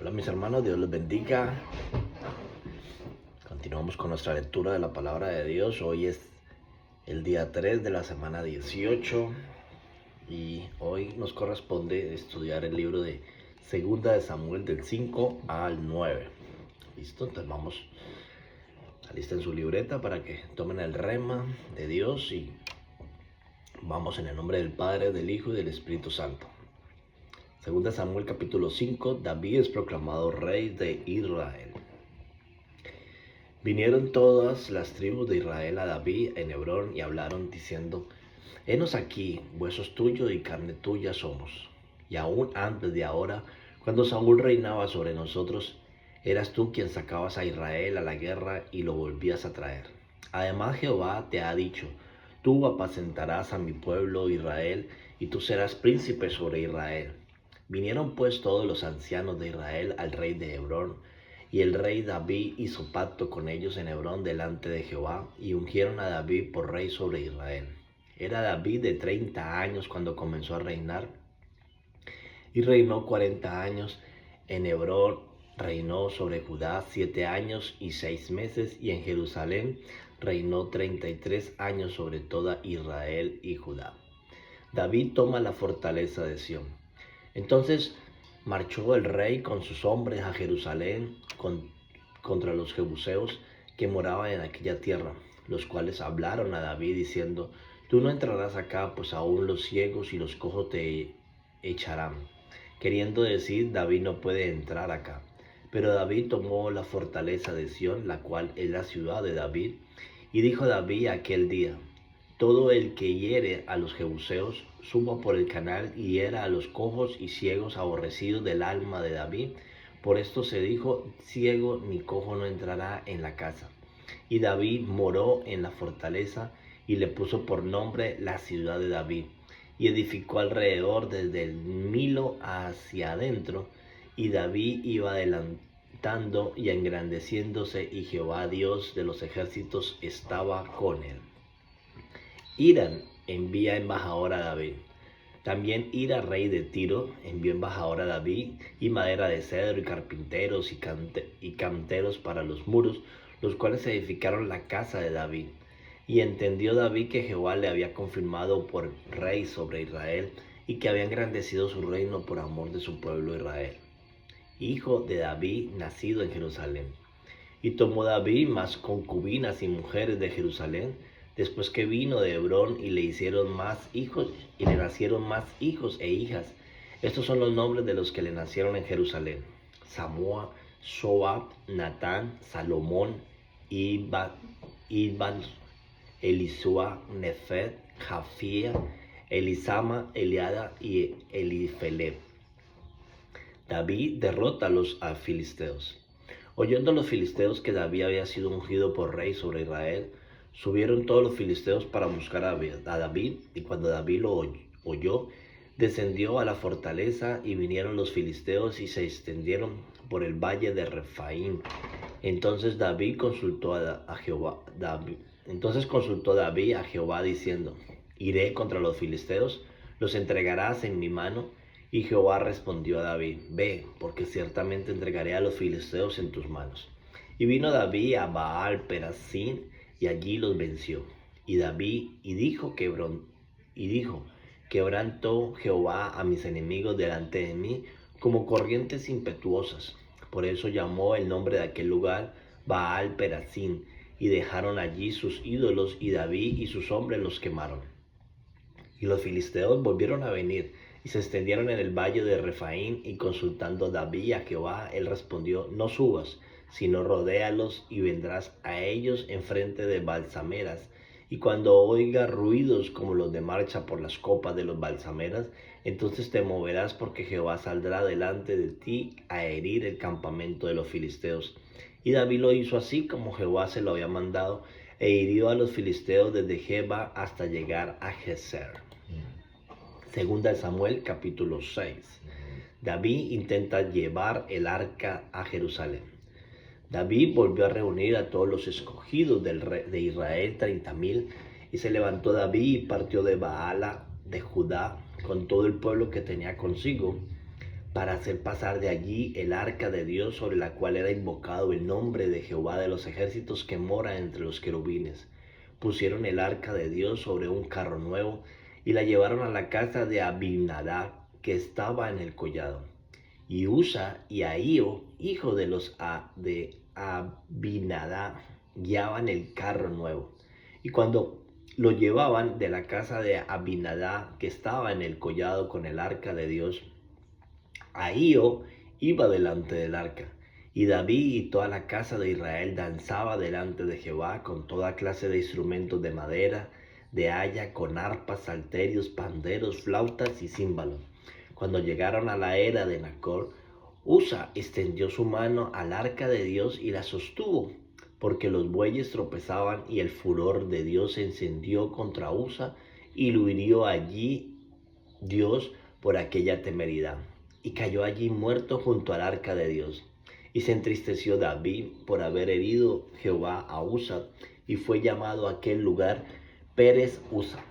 Hola mis hermanos, Dios los bendiga. Continuamos con nuestra lectura de la palabra de Dios. Hoy es el día 3 de la semana 18 y hoy nos corresponde estudiar el libro de Segunda de Samuel del 5 al 9. ¿Listo? Entonces vamos, alisten su libreta para que tomen el rema de Dios y vamos en el nombre del Padre, del Hijo y del Espíritu Santo. Segunda Samuel capítulo 5, David es proclamado rey de Israel. Vinieron todas las tribus de Israel a David en Hebrón y hablaron diciendo: Henos aquí, huesos tuyos y carne tuya somos. Y aún antes de ahora, cuando Saúl reinaba sobre nosotros, eras tú quien sacabas a Israel a la guerra y lo volvías a traer. Además Jehová te ha dicho: Tú apacentarás a mi pueblo Israel, y tú serás príncipe sobre Israel. Vinieron pues todos los ancianos de Israel al rey de Hebrón, y el rey David hizo pacto con ellos en Hebrón delante de Jehová, y ungieron a David por rey sobre Israel. Era David de 30 años cuando comenzó a reinar, y reinó 40 años. En Hebrón reinó sobre Judá 7 años y 6 meses, y en Jerusalén reinó 33 años sobre toda Israel y Judá. David toma la fortaleza de Sión. Entonces marchó el rey con sus hombres a Jerusalén contra los jebuseos que moraban en aquella tierra, los cuales hablaron a David diciendo: Tú no entrarás acá, pues aún los ciegos y los cojos te echarán. Queriendo decir, David no puede entrar acá. Pero David tomó la fortaleza de Sión, la cual es la ciudad de David, y dijo David aquel día: Todo el que hiere a los jebuseos suba por el canal y hiera a los cojos y ciegos aborrecidos del alma de David. Por esto se dijo: ciego ni cojo no entrará en la casa. Y David moró en la fortaleza y le puso por nombre la ciudad de David. Y edificó alrededor desde el Milo hacia adentro. Y David iba adelantando y engrandeciéndose, y Jehová Dios de los ejércitos estaba con él. Hiram envía embajador a David. También Hira, rey de Tiro, envió embajador a David, y madera de cedro, y carpinteros, y canteros para los muros, los cuales edificaron la casa de David. Y entendió David que Jehová le había confirmado por rey sobre Israel, y que había engrandecido su reino por amor de su pueblo Israel, hijo de David, nacido en Jerusalén. Y tomó David más concubinas y mujeres de Jerusalén, después que vino de Hebrón, y le hicieron más hijos, y le nacieron más hijos e hijas. Estos son los nombres de los que le nacieron en Jerusalén: Samúa, Sobab, Natán, Salomón, Ibal, Elisua, Nefet, Jafía, Elisama, Eliada y Elifelet. David derrota a los filisteos. Oyendo los filisteos que David había sido ungido por rey sobre Israel, subieron todos los filisteos para buscar a David, y cuando David lo oyó, descendió a la fortaleza, y vinieron los filisteos y se extendieron por el valle de Refaim. Entonces consultó David a Jehová diciendo: ¿Iré contra los filisteos? ¿Los entregarás en mi mano? Y Jehová respondió a David: Ve, porque ciertamente entregaré a los filisteos en tus manos. Y vino David a Baal Perasim, y allí los venció. Y dijo: Quebrantó Jehová a mis enemigos delante de mí como corrientes impetuosas. Por eso llamó el nombre de aquel lugar Baal Perasim, y dejaron allí sus ídolos, y David y sus hombres los quemaron. Y los filisteos volvieron a venir, y se extendieron en el valle de Refaim, y consultando David a Jehová, él respondió: No subas, sino rodéalos, y vendrás a ellos enfrente de balsameras. Y cuando oiga ruidos como los de marcha por las copas de los balsameras, entonces te moverás, porque Jehová saldrá delante de ti a herir el campamento de los filisteos. Y David lo hizo así como Jehová se lo había mandado, e hirió a los filisteos desde Geba hasta llegar a Gezer. Segunda de Samuel capítulo 6. David intenta llevar el arca a Jerusalén. David volvió a reunir a todos los escogidos de Israel, 30,000, y se levantó David y partió de Baala de Judá con todo el pueblo que tenía consigo para hacer pasar de allí el arca de Dios, sobre la cual era invocado el nombre de Jehová de los ejércitos, que mora entre los querubines. Pusieron el arca de Dios sobre un carro nuevo y la llevaron a la casa de Abinadab, que estaba en el collado. Y Usa y Ahío, hijo de de Abinadab, guiaban el carro nuevo. Y cuando lo llevaban de la casa de Abinadab, que estaba en el collado con el arca de Dios, Ahío iba delante del arca. Y David y toda la casa de Israel danzaba delante de Jehová con toda clase de instrumentos de madera, de haya, con arpas, salterios, panderos, flautas y címbalos. Cuando llegaron a la era de Nacor, Usa extendió su mano al arca de Dios y la sostuvo, porque los bueyes tropezaban, y el furor de Dios se encendió contra Usa, y lo hirió allí Dios por aquella temeridad, y cayó allí muerto junto al arca de Dios. Y se entristeció David por haber herido Jehová a Usa, y fue llamado aquel lugar Pérez Usa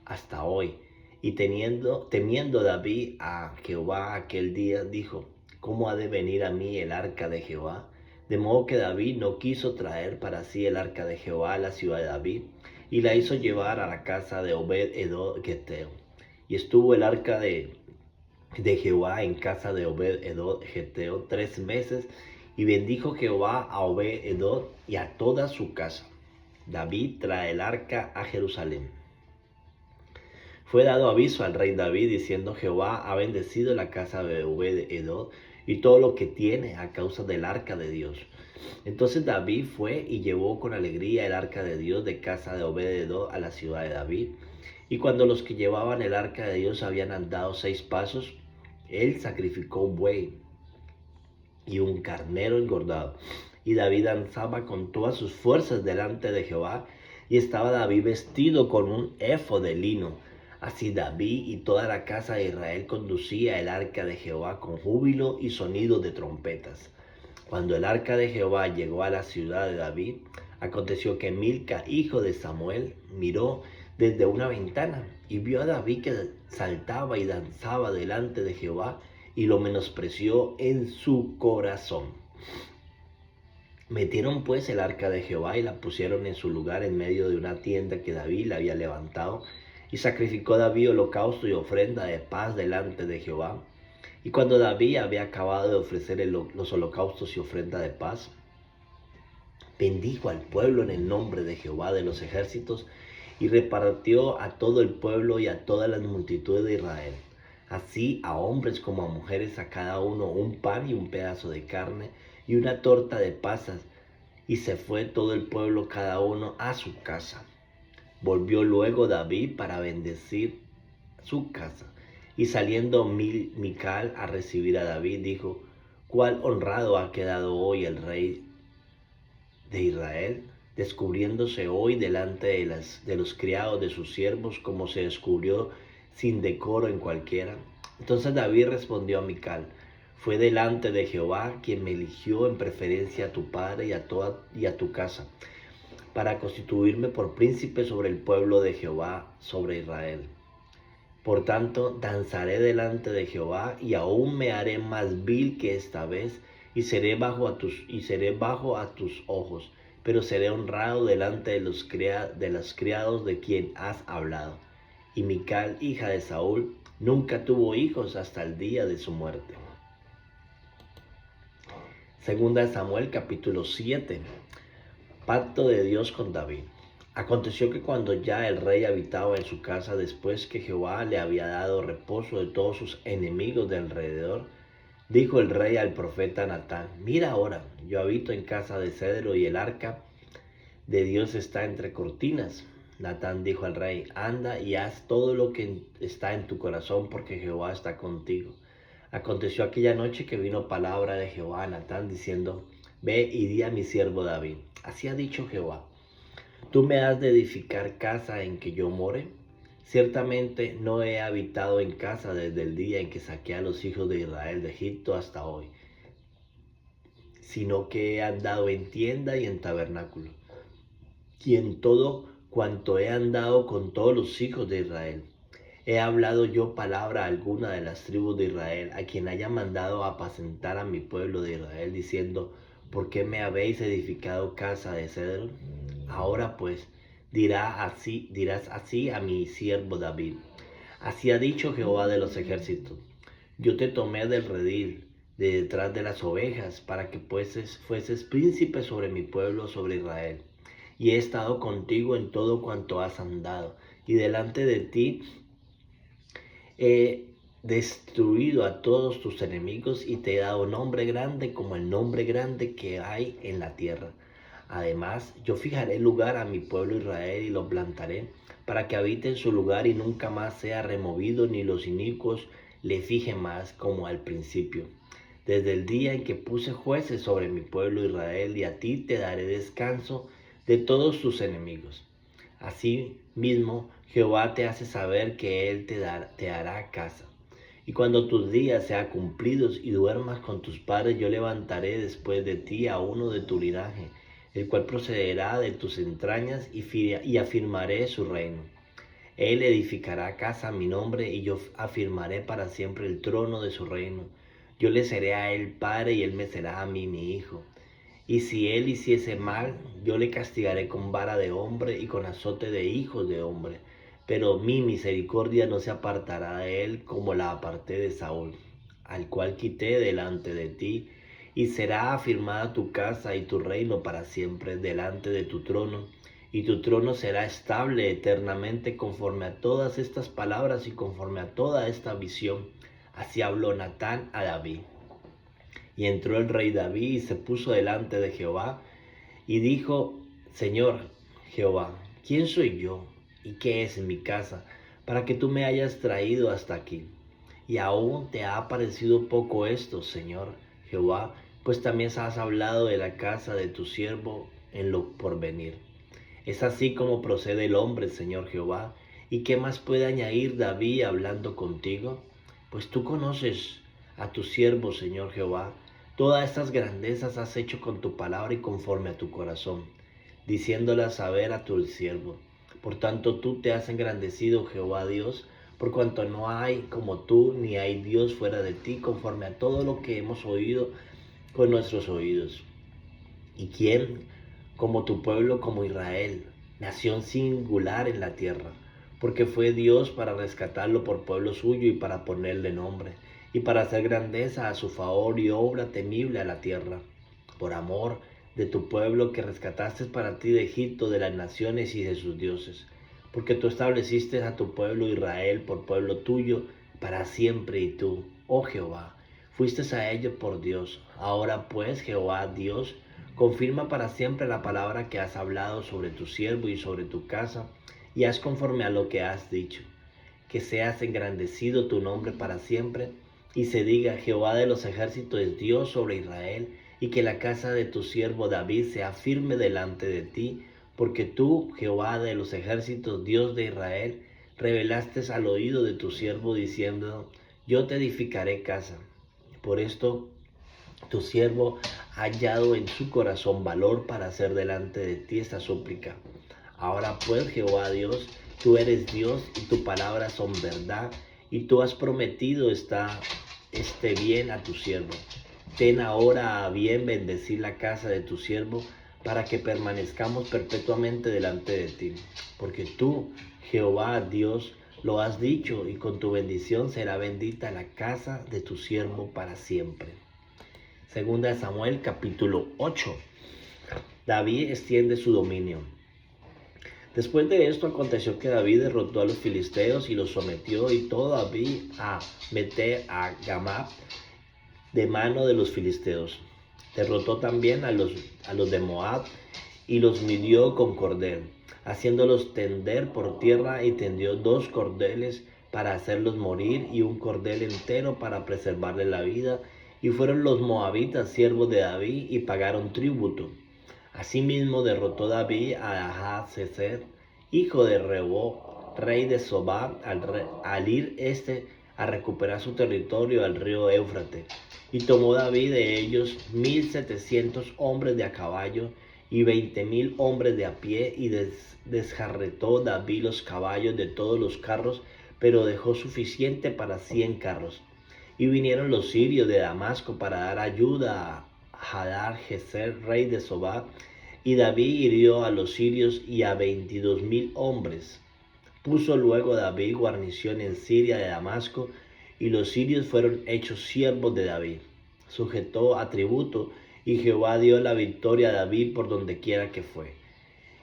hasta hoy. Y temiendo David a Jehová aquel día, dijo: ¿Cómo ha de venir a mí el arca de Jehová? De modo que David no quiso traer para sí el arca de Jehová a la ciudad de David, y la hizo llevar a la casa de Obed-edom Geteo. Y estuvo el arca de Jehová en casa de Obed-edom Geteo 3 meses, y bendijo Jehová a Obed-edom y a toda su casa. David trae el arca a Jerusalén. Fue dado aviso al rey David, diciendo: Jehová ha bendecido la casa de Obed-edom y todo lo que tiene a causa del arca de Dios. Entonces David fue y llevó con alegría el arca de Dios de casa de Obed-edom a la ciudad de David. Y cuando los que llevaban el arca de Dios habían andado 6 pasos, él sacrificó un buey y un carnero engordado. Y David danzaba con todas sus fuerzas delante de Jehová, y estaba David vestido con un efod de lino. Así David y toda la casa de Israel conducía el arca de Jehová con júbilo y sonido de trompetas. Cuando el arca de Jehová llegó a la ciudad de David, aconteció que Milca, hijo de Samuel, miró desde una ventana y vio a David que saltaba y danzaba delante de Jehová, y lo menospreció en su corazón. Metieron pues el arca de Jehová y la pusieron en su lugar en medio de una tienda que David le había levantado, y sacrificó David holocausto y ofrenda de paz delante de Jehová. Y cuando David había acabado de ofrecer los holocaustos y ofrenda de paz, bendijo al pueblo en el nombre de Jehová de los ejércitos, y repartió a todo el pueblo y a todas las multitudes de Israel, así a hombres como a mujeres, a cada uno un pan y un pedazo de carne y una torta de pasas. Y se fue todo el pueblo, cada uno a su casa. Volvió luego David para bendecir su casa. Y saliendo Mical a recibir a David, dijo: ¿Cuál honrado ha quedado hoy el rey de Israel, descubriéndose hoy delante de los criados de sus siervos, como se descubrió sin decoro en cualquiera? Entonces David respondió a Mical: Fue delante de Jehová quien me eligió en preferencia a tu padre y a tu casa, para constituirme por príncipe sobre el pueblo de Jehová, sobre Israel. Por tanto, danzaré delante de Jehová, y aún me haré más vil que esta vez, y seré bajo a tus ojos, pero seré honrado delante de los criados de quien has hablado. Y Mical, hija de Saúl, nunca tuvo hijos hasta el día de su muerte. Segunda de Samuel, capítulo 7. Pacto de Dios con David. Aconteció que cuando ya el rey habitaba en su casa, después que Jehová le había dado reposo de todos sus enemigos de alrededor, dijo el rey al profeta Natán: Mira ahora, yo habito en casa de cedro, y el arca de Dios está entre cortinas. Natán dijo al rey: Anda y haz todo lo que está en tu corazón, porque Jehová está contigo. Aconteció aquella noche que vino palabra de Jehová a Natán, diciendo: Ve y di a mi siervo David: Así ha dicho Jehová: ¿Tú me has de edificar casa en que yo more? Ciertamente no he habitado en casa desde el día en que saqué a los hijos de Israel de Egipto hasta hoy, sino que he andado en tienda y en tabernáculo, y en todo cuanto he andado con todos los hijos de Israel. ¿He hablado yo palabra alguna de las tribus de Israel, a quien haya mandado a apacentar a mi pueblo de Israel, diciendo, ¿por qué me habéis edificado casa de cedro? Ahora pues, dirás así a mi siervo David. Así ha dicho Jehová de los ejércitos. Yo te tomé del redil, de detrás de las ovejas, para que fueses príncipe sobre mi pueblo, sobre Israel. Y he estado contigo en todo cuanto has andado, y delante de ti he destruido a todos tus enemigos y te he dado nombre grande como el nombre grande que hay en la tierra. Además, yo fijaré lugar a mi pueblo Israel y lo plantaré para que habite en su lugar y nunca más sea removido, ni los inicuos le fijen más como al principio. Desde el día en que puse jueces sobre mi pueblo Israel, y a ti te daré descanso de todos tus enemigos. Así mismo Jehová te hace saber que Él te hará casa. Y cuando tus días sean cumplidos y duermas con tus padres, yo levantaré después de ti a uno de tu linaje, el cual procederá de tus entrañas, y afirmaré su reino. Él edificará casa a mi nombre, y yo afirmaré para siempre el trono de su reino. Yo le seré a él padre, y él me será a mí mi hijo. Y si él hiciese mal, yo le castigaré con vara de hombre y con azote de hijos de hombre. Pero mi misericordia no se apartará de él como la aparté de Saúl, al cual quité delante de ti, y será afirmada tu casa y tu reino para siempre delante de tu trono, y tu trono será estable eternamente conforme a todas estas palabras y conforme a toda esta visión. Así habló Natán a David. Y entró el rey David y se puso delante de Jehová y dijo, Señor Jehová, ¿quién soy yo y qué es mi casa para que tú me hayas traído hasta aquí? Y aún te ha parecido poco esto, Señor Jehová, pues también has hablado de la casa de tu siervo en lo porvenir. Es así como procede el hombre, Señor Jehová. ¿Y qué más puede añadir David hablando contigo? Pues tú conoces a tu siervo, Señor Jehová. Todas estas grandezas has hecho con tu palabra y conforme a tu corazón, diciéndolas saber a tu siervo. Por tanto tú te has engrandecido, Jehová Dios, por cuanto no hay como tú, ni hay Dios fuera de ti, conforme a todo lo que hemos oído con nuestros oídos. ¿Y quién como tu pueblo, como Israel, nación singular en la tierra? Porque fue Dios para rescatarlo por pueblo suyo y para ponerle nombre, y para hacer grandeza a su favor y obra temible a la tierra, por amor de tu pueblo que rescataste para ti de Egipto, de las naciones y de sus dioses. Porque tú estableciste a tu pueblo Israel por pueblo tuyo para siempre, y tú, oh Jehová, fuiste a ellos por Dios. Ahora pues, Jehová Dios, confirma para siempre la palabra que has hablado sobre tu siervo y sobre tu casa, y haz conforme a lo que has dicho. Que seas engrandecido tu nombre para siempre, y se diga, Jehová de los ejércitos es Dios sobre Israel, y que la casa de tu siervo David sea firme delante de ti, porque tú, Jehová de los ejércitos, Dios de Israel, revelaste al oído de tu siervo diciendo, yo te edificaré casa. Por esto tu siervo ha hallado en su corazón valor para hacer delante de ti esta súplica. Ahora pues, Jehová Dios, tú eres Dios y tu palabra son verdad, y tú has prometido este bien a tu siervo. Ten ahora a bien bendecir la casa de tu siervo, para que permanezcamos perpetuamente delante de ti. Porque tú, Jehová Dios, lo has dicho, y con tu bendición será bendita la casa de tu siervo para siempre. Segunda de Samuel, capítulo 8. David extiende su dominio. Después de esto aconteció que David derrotó a los filisteos y los sometió, y todo David a meter a Gamad de mano de los filisteos. Derrotó también a los de Moab y los midió con cordel, haciéndolos tender por tierra, y tendió 2 cordeles para hacerlos morir y un cordel entero para preservarle la vida. Y fueron los moabitas siervos de David y pagaron tributo. Asimismo derrotó David a Ahazezer, hijo de Rebo, rey de Sobá, al ir a recuperar su territorio al río Éufrates. Y tomó David de ellos 1,700 hombres de a caballo y 20,000 hombres de a pie, y desjarretó David los caballos de todos los carros, pero dejó suficiente para 100 carros. Y vinieron los sirios de Damasco para dar ayuda a Hadar-Jezer, rey de Sobá, y David hirió a los sirios y a 22,000 hombres. Puso luego David guarnición en Siria de Damasco, y los sirios fueron hechos siervos de David. Sujetó a tributo, y Jehová dio la victoria a David por donde quiera que fue.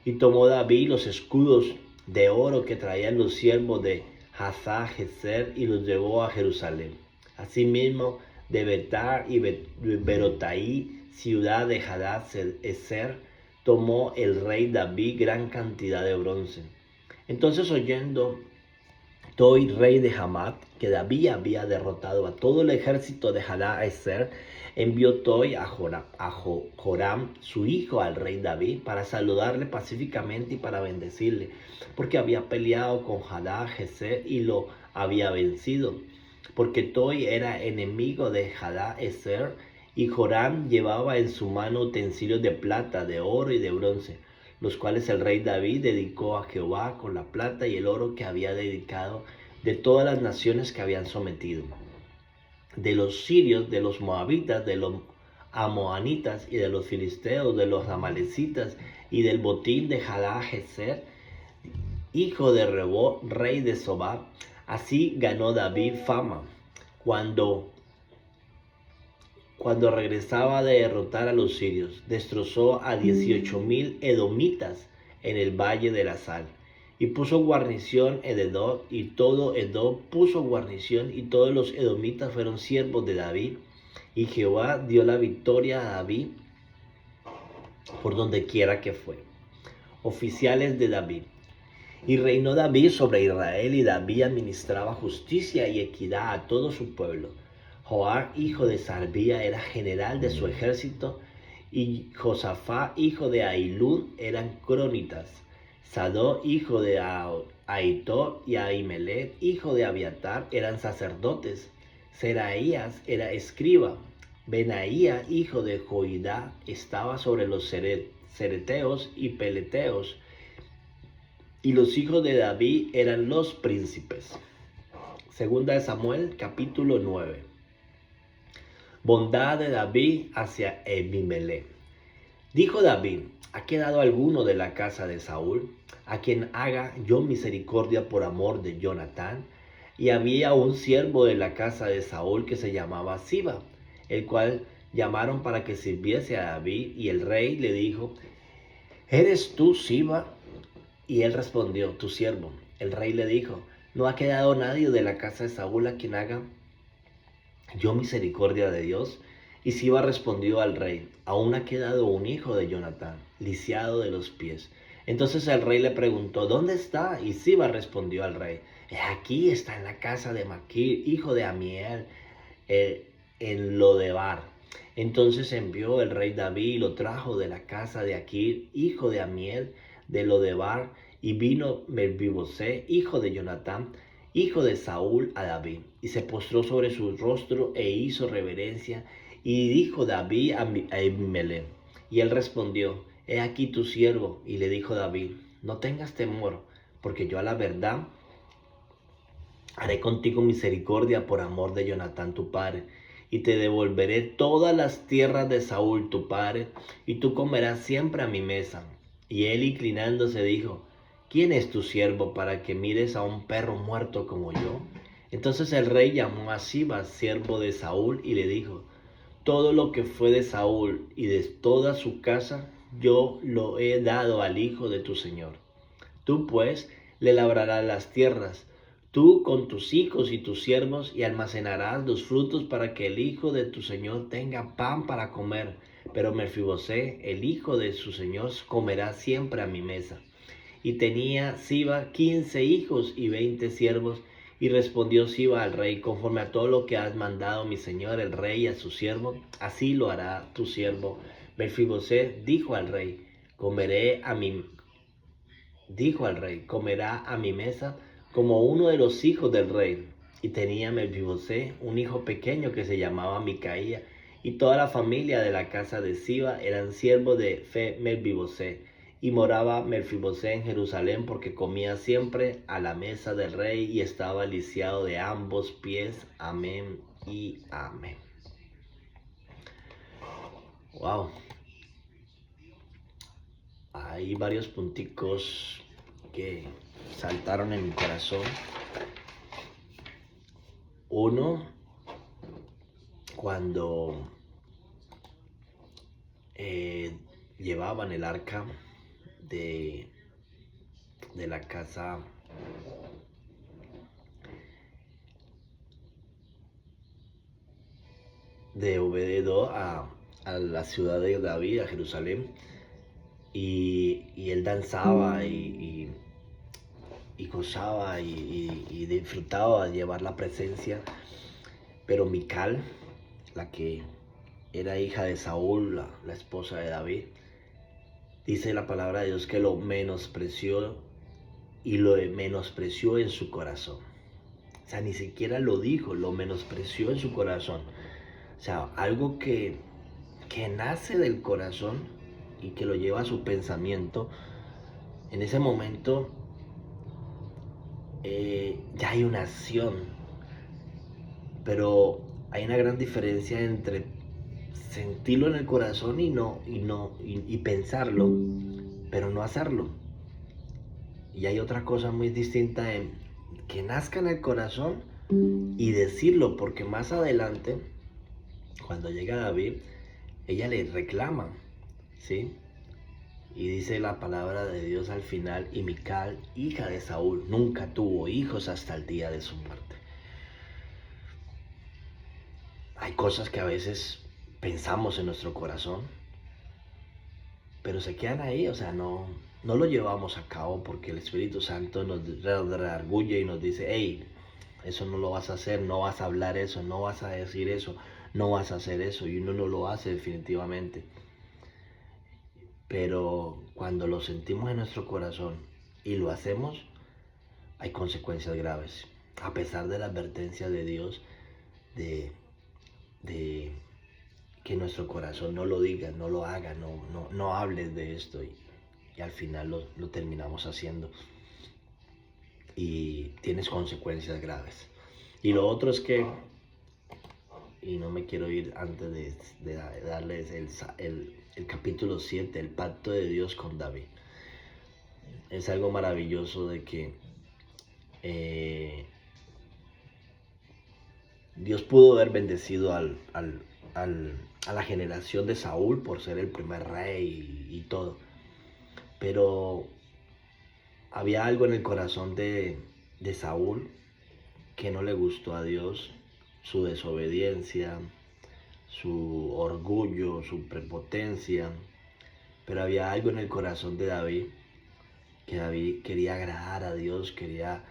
Y tomó David los escudos de oro que traían los siervos de Hadar-Jezer y los llevó a Jerusalén. Asimismo, de Betar y Berotaí, ciudad de Hadad-Ezer, tomó el rey David gran cantidad de bronce. Entonces, oyendo Toi, rey de Hamat, que David había derrotado a todo el ejército de Hadad-Ezer, envió Toi a Joram, su hijo, al rey David, para saludarle pacíficamente y para bendecirle, porque había peleado con Hadad-Ezer y lo había vencido. Porque Toi era enemigo de Hadad-Ezer, y Joram llevaba en su mano utensilios de plata, de oro y de bronce, los cuales el rey David dedicó a Jehová con la plata y el oro que había dedicado de todas las naciones que habían sometido, de los sirios, de los moabitas, de los amoanitas y de los filisteos, de los amalecitas y del botín de Hadad-Ezer, hijo de Rebó, rey de Sobá. Así ganó David fama cuando regresaba de derrotar a los sirios. Destrozó a 18,000 edomitas en el valle de la sal, y puso guarnición en Edom, y todo Edom puso guarnición, y todos los edomitas fueron siervos de David, y Jehová dio la victoria a David por donde quiera que fue. Oficiales de David. Y reinó David sobre Israel, y David administraba justicia y equidad a todo su pueblo. Joab, hijo de Sarvía, era general de su ejército, y Josafá, hijo de Ahilud, eran cronitas. Sadoc, hijo de Ahitub, y Ahimelech, hijo de Abiatar, eran sacerdotes. Seraías era escriba. Benaía, hijo de Joiada, estaba sobre los cereteos y peleteos. Y los hijos de David eran los príncipes. Segunda de Samuel, capítulo 9. Bondad de David hacia Abimelech. Dijo David: ¿ha quedado alguno de la casa de Saúl, a quien haga yo misericordia por amor de Jonatán? Y había un siervo de la casa de Saúl que se llamaba Siba, el cual llamaron para que sirviese a David. Y el rey le dijo: ¿eres tú Siba? Y él respondió: tu siervo. El rey le dijo: ¿no ha quedado nadie de la casa de Saúl a quien haga yo misericordia de Dios? Y Siba respondió al rey: aún ha quedado un hijo de Jonatán, lisiado de los pies. Entonces el rey le preguntó: ¿dónde está? Y Siba respondió al rey: aquí está en la casa de Maquir, hijo de Amiel, en Lodebar. Entonces envió el rey David y lo trajo de la casa de Aquir, hijo de Amiel, de Lodebar, y vino Mefibosé, hijo de Jonatán, hijo de Saúl, a David, y se postró sobre su rostro e hizo reverencia. Y dijo David a Abimelech, y él respondió: he aquí tu siervo. Y le dijo David: no tengas temor, porque yo a la verdad haré contigo misericordia por amor de Jonatán tu padre, y te devolveré todas las tierras de Saúl tu padre, y tú comerás siempre a mi mesa. Y él, inclinándose, dijo: ¿quién es tu siervo para que mires a un perro muerto como yo? Entonces el rey llamó a Siba, siervo de Saúl, y le dijo: todo lo que fue de Saúl y de toda su casa, yo lo he dado al hijo de tu señor. Tú pues le labrarás las tierras, tú con tus hijos y tus siervos, y almacenarás los frutos para que el hijo de tu señor tenga pan para comer. Pero Mefibosé, el hijo de su señor, comerá siempre a mi mesa. Y tenía Siba 15 hijos y 20 siervos. Y respondió Siba al rey: conforme a todo lo que has mandado mi señor el rey a su siervo, así lo hará tu siervo. Mefibosé dijo al rey: comerá a mi mesa como uno de los hijos del rey. Y tenía Mefibosé un hijo pequeño que se llamaba Micaía, y toda la familia de la casa de Siba eran siervos de Mefibosé. Y moraba Melfibosé en Jerusalén porque comía siempre a la mesa del rey y estaba lisiado de ambos pies. Amén y amén. Wow, hay varios punticos que saltaron en mi corazón. Uno, cuando llevaban el arca de, de la casa de Obed-edom a la ciudad de David, a Jerusalén, y él danzaba y gozaba y disfrutaba de llevar la presencia, pero Mical, la que era hija de Saúl, la esposa de David, dice la palabra de Dios que lo menospreció y lo menospreció en su corazón. O sea, ni siquiera lo dijo, lo menospreció en su corazón. O sea, algo que nace del corazón y que lo lleva a su pensamiento, en ese momento ya hay una acción, pero hay una gran diferencia entre sentirlo en el corazón y pensarlo, pero no hacerlo. Y hay otra cosa muy distinta en que nazca en el corazón y decirlo, porque más adelante, cuando llega David, ella le reclama, ¿sí? Y dice la palabra de Dios al final, y Mical, hija de Saúl, nunca tuvo hijos hasta el día de su muerte. Hay cosas que a veces pensamos en nuestro corazón, pero se quedan ahí, o sea, no lo llevamos a cabo porque el Espíritu Santo nos redarguye y nos dice, hey, eso no lo vas a hacer, no vas a hablar eso, no vas a decir eso, no vas a hacer eso, y uno no lo hace definitivamente. Pero cuando lo sentimos en nuestro corazón y lo hacemos, hay consecuencias graves. A pesar de la advertencia de Dios de, de que nuestro corazón no lo diga, no lo haga, no hables de esto y al final lo terminamos haciendo y tienes consecuencias graves. Y lo otro es que, y no me quiero ir antes de darles el capítulo 7, el pacto de Dios con David. Es algo maravilloso de que Dios pudo haber bendecido a la generación de Saúl por ser el primer rey y todo. Pero había algo en el corazón de Saúl que no le gustó a Dios, su desobediencia, su orgullo, su prepotencia. Pero había algo en el corazón de David, que David quería agradar a Dios, quería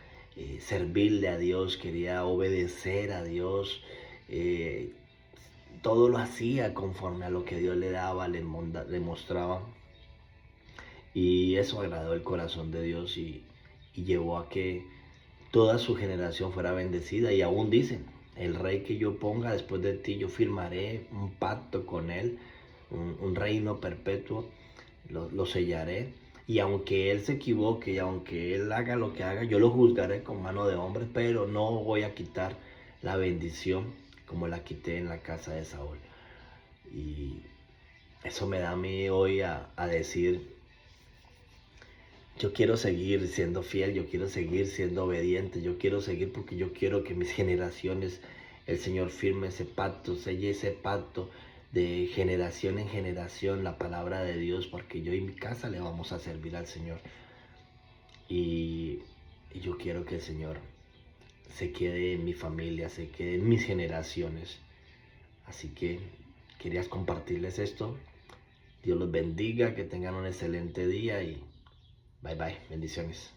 servirle a Dios, quería obedecer a Dios. Todo lo hacía conforme a lo que Dios le daba, le mostraba. Y eso agradó el corazón de Dios y llevó a que toda su generación fuera bendecida. Y aún dicen, el rey que yo ponga después de ti, yo firmaré un pacto con él, un reino perpetuo, lo sellaré. Y aunque él se equivoque y aunque él haga lo que haga, yo lo juzgaré con mano de hombre, pero no voy a quitar la bendición como la quité en la casa de Saúl. Y eso me da a mí hoy a decir, yo quiero seguir siendo fiel, yo quiero seguir siendo obediente, yo quiero seguir porque yo quiero que mis generaciones, el Señor firme ese pacto, selle ese pacto de generación en generación, la palabra de Dios, porque yo y mi casa le vamos a servir al Señor. Y yo quiero que el Señor se quede en mi familia, se quede en mis generaciones. Así que querías compartirles esto. Dios los bendiga, que tengan un excelente día y bye bye, bendiciones.